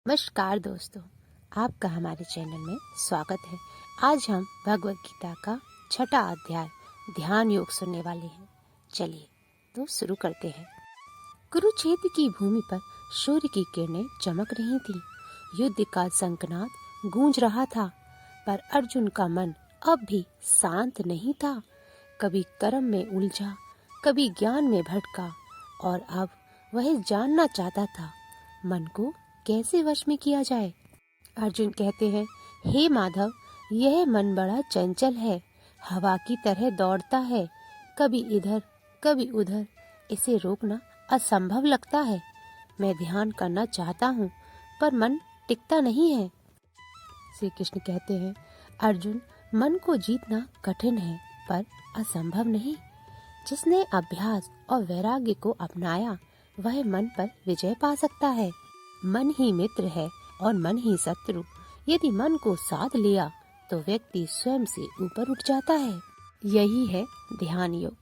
नमस्कार दोस्तों, आपका हमारे चैनल में स्वागत है। आज हम भगवत गीता का 6वां अध्याय ध्यान योग सुनने वाले हैं। चलिए तो शुरू करते हैं। कुरुक्षेत्र की भूमि पर सूर्य की किरणें चमक रही थीं। युद्ध का शंखनाद गूंज रहा था, पर अर्जुन का मन अब भी शांत नहीं था। कभी कर्म में उलझा, कभी ज्ञान में भटका, और अब वह जानना चाहता था मन को कैसे वश में किया जाए। अर्जुन कहते हैं, हे माधव, यह मन बड़ा चंचल है, हवा की तरह दौड़ता है, कभी इधर कभी उधर। इसे रोकना असंभव लगता है। मैं ध्यान करना चाहता हूँ, पर मन टिकता नहीं है। श्री कृष्ण कहते हैं, अर्जुन, मन को जीतना कठिन है, पर असंभव नहीं। जिसने अभ्यास और वैराग्य को अपनाया, वह मन पर विजय पा सकता है। मन ही मित्र है और मन ही शत्रु। यदि मन को साध लिया तो व्यक्ति स्वयं से ऊपर उठ जाता है। यही है ध्यान योग।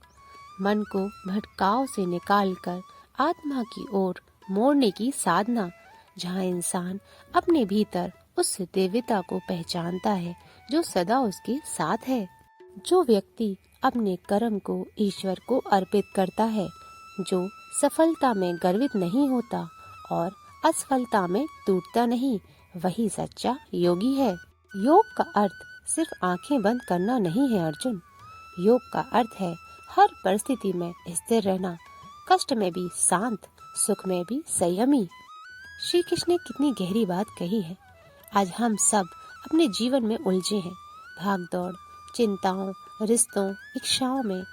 मन को भटकाव से निकालकर आत्मा की ओर मोड़ने की साधना, जहाँ इंसान अपने भीतर उस दिव्यता को पहचानता है जो सदा उसके साथ है। जो व्यक्ति अपने कर्म को ईश्वर को अर्पित करता है, जो सफलता में गर्वित नहीं होता और असफलता में टूटता नहीं, वही सच्चा योगी है। योग का अर्थ सिर्फ आंखें बंद करना नहीं है अर्जुन। योग का अर्थ है हर परिस्थिति में स्थिर रहना, कष्ट में भी शांत, सुख में भी संयमी। श्री कृष्ण ने कितनी गहरी बात कही है। आज हम सब अपने जीवन में उलझे हैं, भाग दौड़, चिंताओं, रिश्तों, इच्छाओं में।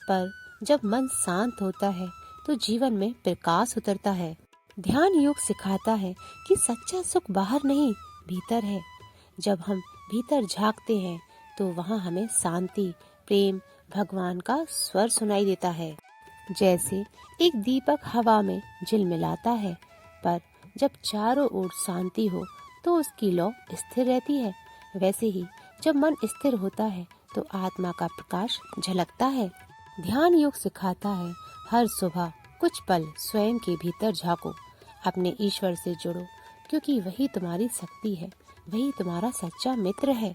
पर जब मन शांत होता है तो जीवन में प्रकाश उतरता है। ध्यान योग सिखाता है कि सच्चा सुख बाहर नहीं, भीतर है। जब हम भीतर झांकते हैं तो वहाँ हमें शांति, प्रेम, भगवान का स्वर सुनाई देता है। जैसे एक दीपक हवा में झिलमिलाता है, पर जब चारों ओर शांति हो तो उसकी लौ स्थिर रहती है। वैसे ही जब मन स्थिर होता है तो आत्मा का प्रकाश झलकता है। ध्यान योग सिखाता है हर सुबह कुछ पल स्वयं के भीतर झांको, अपने ईश्वर से जुड़ो, क्योंकि वही तुम्हारी शक्ति है, वही तुम्हारा सच्चा मित्र है।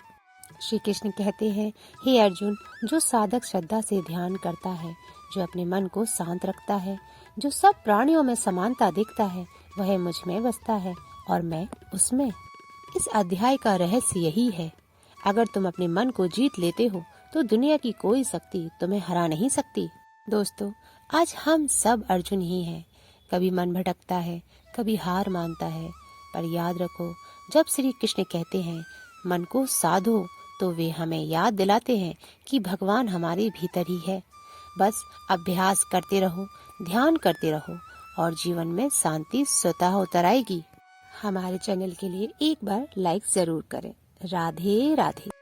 श्री कृष्ण कहते हैं, हे अर्जुन, जो साधक श्रद्धा से ध्यान करता है, जो अपने मन को शांत रखता है, जो सब प्राणियों में समानता देखता है, वह मुझ में बसता है और मैं उसमें। इस अध्याय का रहस्य यही है। अगर तुम अपने मन को जीत लेते हो तो दुनिया की कोई शक्ति तुम्हें हरा नहीं सकती। दोस्तों, आज हम सब अर्जुन ही हैं। कभी मन भटकता है, कभी हार मानता है, पर याद रखो, जब श्री कृष्ण कहते हैं मन को साधो, तो वे हमें याद दिलाते हैं कि भगवान हमारे भीतर ही है। बस अभ्यास करते रहो, ध्यान करते रहो, और जीवन में शांति स्वतः उतर आएगी। हमारे चैनल के लिए एक बार लाइक जरूर करें। राधे राधे।